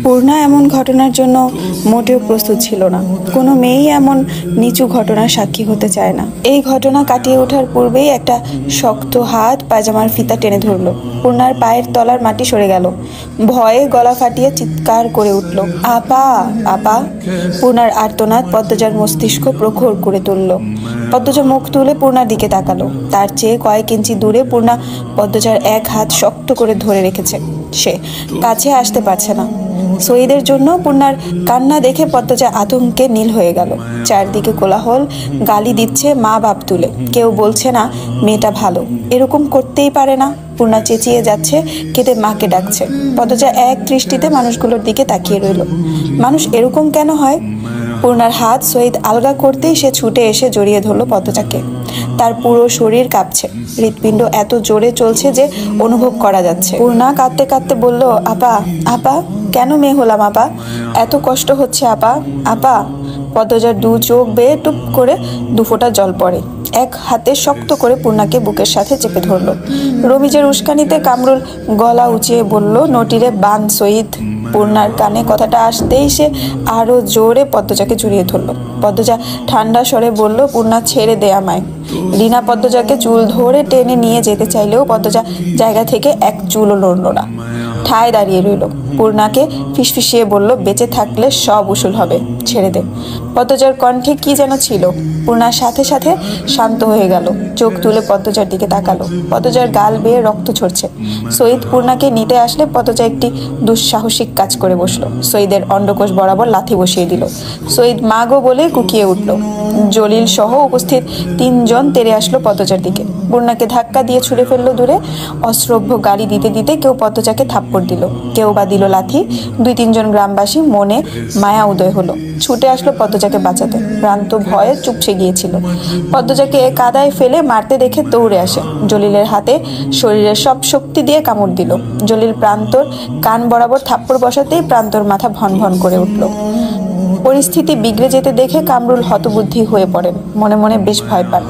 পূর্ণা এমন ঘটনার জন্য মোটেও প্রস্তুত ছিল না। কোনো মেয়েই এমন নিচু ঘটনার সাক্ষী হতে চায় না। এই ঘটনা কাটিয়ে ওঠার পূর্বেই একটা শক্ত হাত পায়জামার ফিতা টেনে ধরল। পূর্ণার পায়ের তলার মাটি সরে গেল। ভয়ে গলা ফাটিয়ে চিৎকার করে উঠল, আপা আপা। পূর্ণার আর্তনাদ পদ্মজার মস্তিষ্ক প্রখর করে তুলল। পদ্মজা মুখ তুলে পূর্ণার দিকে তাকালো। তার চেয়ে কয়েক ইঞ্চি দূরে পূর্ণা পদ্মজার এক হাত শক্ত করে ধরে রেখেছে। সে কাছে আসতে পারছে না। সঈদের জন্য পূর্ণার কান্না দেখে পদ্মজা আতঙ্কে নীল হয়ে গেল। চারদিকে কোলাহল, গালি দিচ্ছে মা বাপ তুলে। কেউ বলছে না মেয়েটা ভালো, এরকম করতেই পারে না। পূর্ণা চেঁচিয়ে যাচ্ছে, কেঁদে মাকে ডাকছে। পদ্মজা এক দৃষ্টিতে মানুষগুলোর দিকে তাকিয়ে রইল। মানুষ এরকম কেন হয়? পূর্ণার হাত সঈদ আলগা করতেই সে ছুটে এসে জড়িয়ে ধরল পদ্মজাকে। তার পুরো শরীর কাঁপছে, হৃৎপিণ্ড এত জোরে চলছে যে অনুভব করা যাচ্ছে। পূর্ণা কাঁদতে কাঁদতে বলল, আপা আপা, কেন মেয়ে হলাম আপা? এত কষ্ট হচ্ছে আপা আপা। পদ্মজার দু চোখ বেয়ে টুপ করে দুফোঁটা জল পড়ে। এক হাতে শক্ত করে পূর্ণাকে বুকের সাথে চেপে ধরল। রমিজের উস্কানিতে কামরুল গলা উঁচিয়ে বলল, নটিরে বান সঈদ। পূর্ণার কানে কথাটা আসতেই সে আরো জোরে পদ্মজাকে জড়িয়ে ধরল। পদ্মজা ঠান্ডা স্বরে বলল, পূর্ণা ছেড়ে দে আমায়। রিনা পদ্মজাকে চুল ধরে টেনে নিয়ে যেতে চাইলেও পদ্মজা জায়গা থেকে এক চুলও নড়ল না, ঠায় দাঁড়িয়ে রইল। পূর্ণাকে ফিসফিসিয়ে বলল, বেঁচে থাকলে সব উসুল হবে, ছেড়ে দে। পদ্মজার কণ্ঠে কি যেন ছিল। পূর্ণার সাথে সাথে শান্ত হয়ে গেল। চোখ তুলে পদ্মজার দিকে তাকালো। পদ্মজার গাল বেয়ে রক্ত ঝরছে। সঈদ পূর্ণাকে নিতে আসলে পদ্মজা একটি দুঃসাহসিক কাজ করে বসলো। সঈদের অন্ডকোষ বরাবর লাথি বসিয়ে দিল। সঈদ মা গো বলে কুকিয়ে উঠল। জলিল সহ উপস্থিত তিনজন তেড়ে আসলো পদ্মজার দিকে। পূর্ণাকে ধাক্কা দিয়ে ছুঁড়ে ফেললো দূরে। অশ্রব্য গালি দিতে দিতে কেউ পদ্মজাকে থাপ্পড় দিল, কেউ বা দিল লাথি। দুই তিনজন গ্রামবাসী মনে মায়া উদয় হলো, ছুটে আসলো পদ্মজাকে বাঁচাতে। প্রান্ত ভয়ে চুপসে গিয়েছিল। পদ্মজাকে কাদায় ফেলে মারতে দেখে দৌড়ে আসে। জলিলের হাতে শরীরের সব শক্তি দিয়ে কামড় দিল। জলিল প্রান্তর কান বরাবর থাপ্পড় বসাতেই প্রান্তর মাথা ভন ভন করে উঠল। পরিস্থিতি বিগড়ে যেতে দেখে কামরুল হতবুদ্ধি হয়ে পড়েন, মনে মনে বেশ ভয় পান।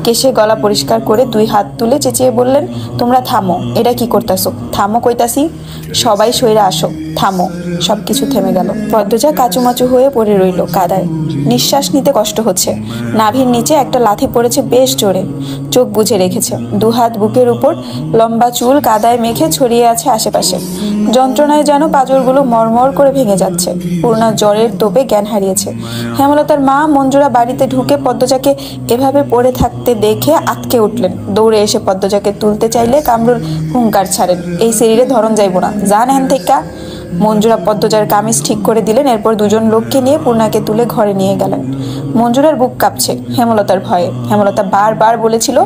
কেশে গলা পরিষ্কার করে দুই হাত তুলে চেঁচিয়ে বললেন, তোমরা থামো, এটা কি করতেছো? থামো কইতাছি, সবাই সইরা আসো, থামো। সবকিছু থেমে গেল। পদ্মজা কাচুমাচু হয়ে পড়ে রইল কাদায়। নিঃশ্বাস নিতে কষ্ট হচ্ছে। নাভির নিচে একটা লাথি পড়েছে বেশ জোরে। চোখ বুজে রেখেছে। দুহাত বুকের উপর, লম্বা চুল কাদায় মেখে ছড়িয়ে আছে আশেপাশে। যন্ত্রণায় যেন পাঁজরগুলো মরমর করে ভেঙে যাচ্ছে। পূর্ণা জ্বরের তোপে জ্ঞান হারিয়েছে। হেমলতার মা মঞ্জুরা বাড়িতে ঢুকে পদ্মজাকে এভাবে পড়ে থাকতে দেখে আটকে উঠলেন। দৌড়ে এসে পদ্মজাকে তুলতে চাইলে কামরুল হুঙ্কার ছাড়েন, এই শরীরে ধরন যাইব না, যান হ্যান থেকে। মঞ্জুরা পদ্মজার কামিজ ঠিক করে দিলেন। এরপর দুজন লোককে নিয়ে পূর্ণাকে তুলে ঘরে নিয়ে গেলেন। মঞ্জুরার বুক কাঁপছে হেমলতার ভয়ে। হেমলতা বারবার বলেছিল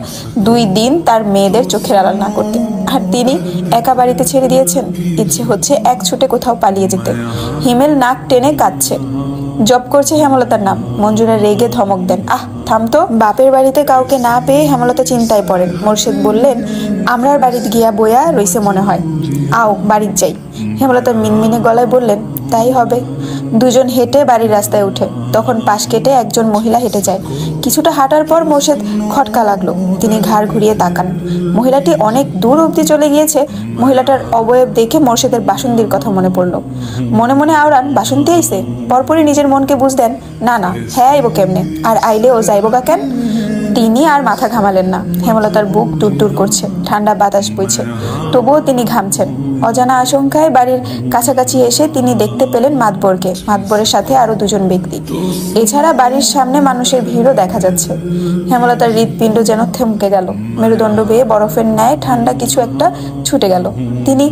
2 দিন তার মেয়েদের চোখের আড়াল না করতে, আর তিনি একা বাড়িতে ছেড়ে দিয়েছেন। ইচ্ছে হচ্ছে এক ছুটে কোথাও পালিয়ে যেতে। হিমেল নাক টেনে কাঁদছে, জব করছে হেমলতার নাম। মঞ্জুরা রেগে ধমক দেন, আহ থাম তো। বাপের বাড়িতে কাউকে না পেয়ে হেমলতা চিন্তায় পড়েন। মোর্শেদ বললেন, আমরার বাড়িতে গিয়া বইয়া রইছে মনে হয়, আও বাড়ির যাই। হেমলতা মিনমিনে গলায় বললেন, তাই হবে। দুজন হেঁটে বাড়ির রাস্তায় উঠে। তখন পাশ কেটে একজন মহিলা হেঁটে যায়। কিছুটা হাঁটার পর মোর্শেদ খটকা লাগলো। তিনি ঘাড় ঘুরিয়ে তাকান। মহিলাটি অনেক দূর অবধি চলে গিয়েছে। মহিলাটার অবয়ব দেখে মোর্শেদের বাসন্তীর কথা মনে পড়ল। মনে মনে আওড়ান, বাসন্তী আইছে। পরপরই নিজের মনকে বুঝ দেন, না না, হ্যাঁ আইব কেমনে, আর আইলে ও যাইব গা কেন। তিনি আর মাথা ঘামালেন না। হেমলতার বুক দূর দূর করছে, ঠান্ডা বাতাস বইছে, তবুও তিনি ঘামছেন। অজানা আশঙ্কায় বাড়ির কাছাকাছি এসে তিনি দেখতে পেলেন মাতবরকে, মাতবরের সাথে আরো 2জন ব্যক্তি। এছাড়া বাড়ির সামনে মানুষের ভিড়ও দেখা যাচ্ছে। হেমলতার হৃৎপিণ্ড যেন থমকে গেল। মেরুদণ্ড বেয়ে বরফের ন্যায় ঠান্ডা কিছু একটা ছুটে গেল। তিনি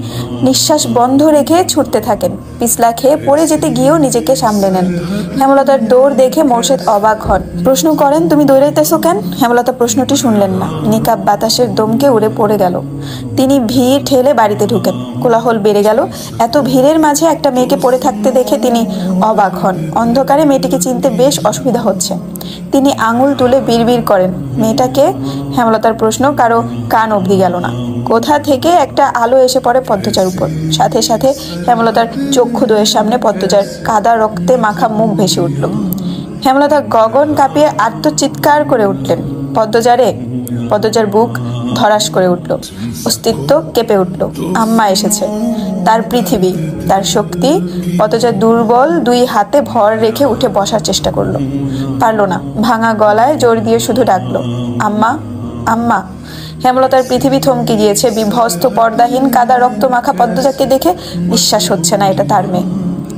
নিঃশ্বাস বন্ধ রেখে ছুটতে থাকেন। পিছলা খেয়ে পড়ে যেতে গিয়েও নিজেকে সামলে নেন। হেমলতার দৌড় দেখে মোর্শেদ অবাক হন, প্রশ্ন করেন, তুমি দৌড়াইতেছো কেন? হেমলতা প্রশ্নটি শুনলেন না। নিকাব বাতাসের দমকে উড়ে পড়ে গেল। তিনি ভিড় ঠেলে বাড়িতে ঢুকেন। কোলাহল বেড়ে গেল। এত ভিড়ের মাঝে একটা মেয়েকে পড়ে থাকতে দেখে তিনি অবাক হন। অন্ধকারে মেয়েটিকে চিনতে বেশ অসুবিধা হচ্ছে। তিনি আঙুল তুলে বিড়বিড় করেন, মেয়েটাকে? হেমলতার প্রশ্ন কারো কান অবধি গেল না। কোথা থেকে একটা আলো এসে পড়ে পদ্মজার উপর। সাথে সাথে হেমলতার চক্ষুদ্বয়ের সামনে পদ্মজার কাদা রক্তে মাখা মুখ ভেসে উঠল। হেমলতা গগন কাঁপিয়ে আর্তচিৎকার করে উঠলেন, পদ্মজারে। পদ্মজার বুক ধরাস করে উঠল, অস্তিত্ব কেঁপে উঠল। আম্মা এসেছে। তার পৃথিবী, তার শক্তি। পদ্মজা দুর্বল দুই হাতে ভর রেখে উঠে বসার চেষ্টা করলো, পারল না। ভাঙা গলায় জোর দিয়ে শুধু ডাকলো, আম্মা, আম্মা। হেমলতার পৃথিবী থমকে গিয়েছে। বিভস্ত, পর্দাহীন, কাদা রক্ত মাখা পদ্মজাকে দেখে বিশ্বাস হচ্ছে না এটা তার মেয়ে।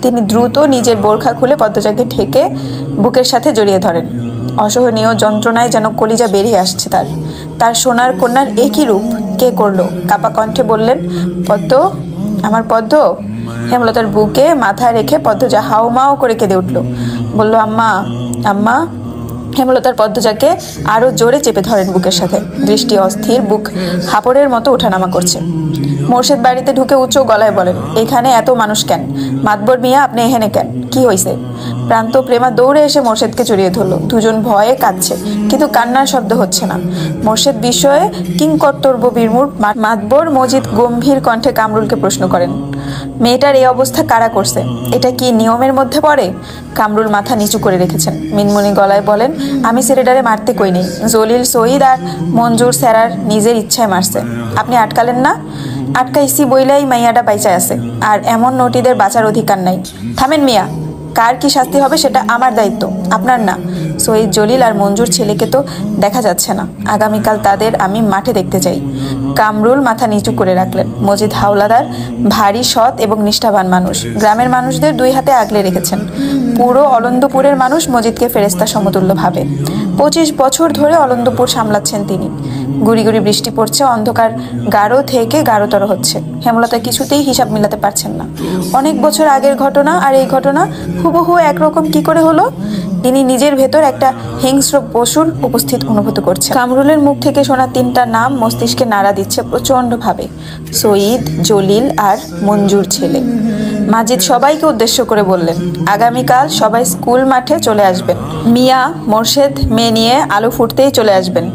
তিনি দ্রুত নিজের বোরখা খুলে পদ্মজাকে ঢেকে বুকের সাথে জড়িয়ে ধরেন। অসহনীয় যন্ত্রণায় যেন কলিজা বেরিয়ে আসছে তার। তার সোনার কন্যার একই রূপ কে করলো? কাপা কণ্ঠে বললেন, পদ্ম, আমার পদ্ম। হেমলতার বুকে মাথা রেখে পদ্মজা হাউমাউ করে কেঁদে উঠল, বলল, আম্মা, আম্মা। হেমলতার পদ্মজাকে আরো জোরে চেপে ধরেন বুকের সাথে। দৃষ্টি অস্থির, বুক হাপড়ের মতো ওঠানামা করছে। মোর্শেদ বাড়িতে ঢুকে উচ্চ গলায় বলেন, এখানে এত মানুষ কেন? মাতবর মিয়া, আপনি এখানে কেন? কি হয়েছে? প্রান্ত প্রেমা দৌড়ে এসে মোর্শেদকে জড়িয়ে ধরল। দুজন ভয়ে কাঁদছে, কিন্তু কান্নার শব্দ হচ্ছে না। মোর্শেদ বিষয়ে কিংকর্তব্য বিমূঢ়। মাতবর মজিদ গম্ভীর কণ্ঠে কামরুলকে প্রশ্ন করেন, মেয়েটার এই অবস্থা কারা করছে? এটা কি নিয়মের মধ্যে পড়ে? কামরুল মাথা নিচু করে রেখেছেন। মিনমুনি গলায় বলেন, আমি ছেলেটারে মারতে কই নেই। জলিল, শহীদ আর মঞ্জুর স্যারার নিজের ইচ্ছায় মারছে। আপনি আটকালেন না? আটকাইছি বইলাই মাইয়াটা বাইচায় আছে, আর এমন নটিদের বাঁচার অধিকার নাই। থামেন মিয়া, কার কি শাস্তি হবে সেটা আমার দায়িত্ব, আপনার না। শহীদ, জলিল আর মঞ্জুর ছেলেকে তো দেখা যাচ্ছে না। আগামীকাল তাদের আমি মাঠে দেখতে চাই। কামরুল মাথা নিচু করে রাখলেন। মজিদ হাওলাদার ভারী, সৎ এবং নিষ্ঠাবান মানুষ। গ্রামের মানুষদের দুই হাতে আগলে রেখেছেন। পুরো অলন্দপুরের মানুষ মজিদকে ফেরেস্তা সমতুল্য ভাবে। 25 বছর ধরে অলন্দপুর সামলাচ্ছেন তিনি। গুড়ি গুড়ি বৃষ্টি পড়ছে, অন্ধকার গাঢ় থেকে গাঢ়তর হচ্ছে। হেমলতা কিছুতেই হিসাব মিলাতে পারছেন না। অনেক বছর আগের ঘটনা আর এই ঘটনা হুবহু একরকম কি করে হলো? তিনি নিজের ভেতর একটা হিংস্র পশুর উপস্থিত অনুভূত করছে। কামরুলের মুখ থেকে শোনা 3টা নাম মস্তিষ্কে নাড়া দিচ্ছে প্রচন্ড ভাবে, শহীদ, জলিল আর মঞ্জুর ছেলে। মাজিদ সবাইকে উদ্দেশ্য করে বললেন, আগামীকাল সবাই স্কুল মাঠে চলে আসবেন। মিয়া, মোর্শেদ মেয়ে নিয়ে আলো ফুটতেই চলে আসবেন।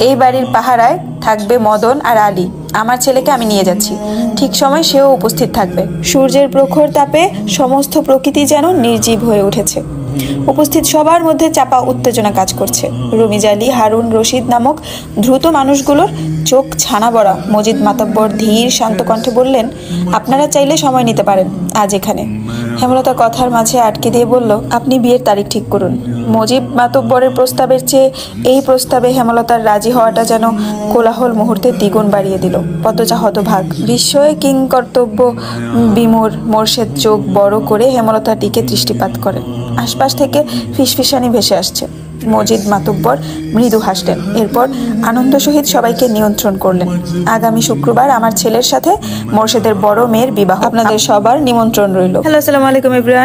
এই বাড়ির পাহারায় থাকবে মদন আর আলী। আমার ছেলেকে আমি নিয়ে যাচ্ছি, ঠিক সময় সেও উপস্থিত থাকবে। সূর্যের প্রখর তাপে সমস্ত প্রকৃতি যেন নির্জীব হয়ে উঠেছে। উপস্থিত সবার মধ্যে চাপা উত্তেজনা কাজ করছে। রমিজ আলী, হারুন রশিদ নামক দ্রুত মানুষগুলোর চোখ ছানা বড়া। মজিদ মাতব্বর ধীর শান্ত কণ্ঠে বললেন, আপনারা চাইলে সময় নিতে পারেন আজ এখানে। হেমলতা কথার মাঝে আটকে দিয়ে বলল, আপনি বিয়ের তারিখ ঠিক করুন। মজিদ মাতব্বরের প্রস্তাবের চেয়ে এই প্রস্তাবে হেমলতার রাজি হওয়াটা যেন কোলাহল মুহূর্তে দ্বিগুণ বাড়িয়ে দিল। পদ্মজা হতভাগ, বিস্ময়ে কিংকর্তব্য বিমূঢ়। মোর্শেদ চোখ বড় করে হেমলতার দিকে দৃষ্টিপাত করেন। আশপাশ থেকে ফিসফিসানি ভেসে আসছে। মজিদ মাতব্বর মৃদু হাসলেন। এরপর আনন্দ সহিত সবাইকে নিয়ন্ত্রণ করলেন, আগামী শুক্রবার আমার ছেলের সাথে মোর্শেদের বড় মেয়ের বিবাহ। আপনাদের সবার নিমন্ত্রণ রইল। হ্যালো, আসসালামু আলাইকুম এভরিওয়ান।